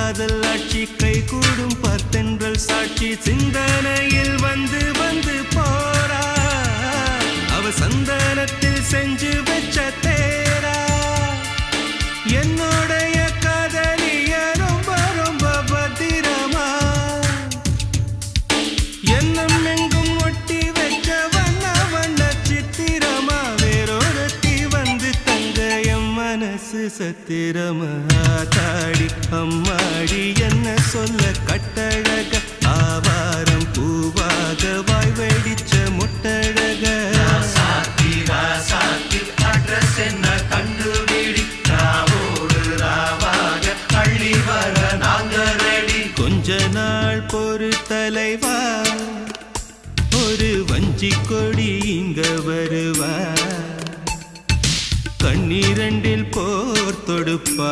காதல் ஆட்சி கை கூடும் பார்த்தென்றல் சாட்சி சிந்தனையில் வந்து வந்து போறா அவ சந்தனத்தில் செஞ்சு வச்ச தேரா என்னுடைய காதலிய ரொம்ப ரொம்ப பத்திரமா என்னும் எங்கும் ஒட்டி வச்ச வண்ண வண்ண சித்திரமா வேறொருத்தி வந்து தங்க என் மனசு சத்திரமா தாடி அம்மாடி என்ன சொல்ல கட்டழக ஆவாரம் பூவாக வாய் வெடிச்ச முட்டழக அட்ரஸ் என்ன கண்டுபிடி ராவோடு ராவாக அள்ளி வர நாங்க ரெடி கொஞ்ச நாள் பொறு தலைவா ஒரு வஞ்சி கொடி இங்க வருவா கண்ணீரண்டில் போர் தொடுப்பா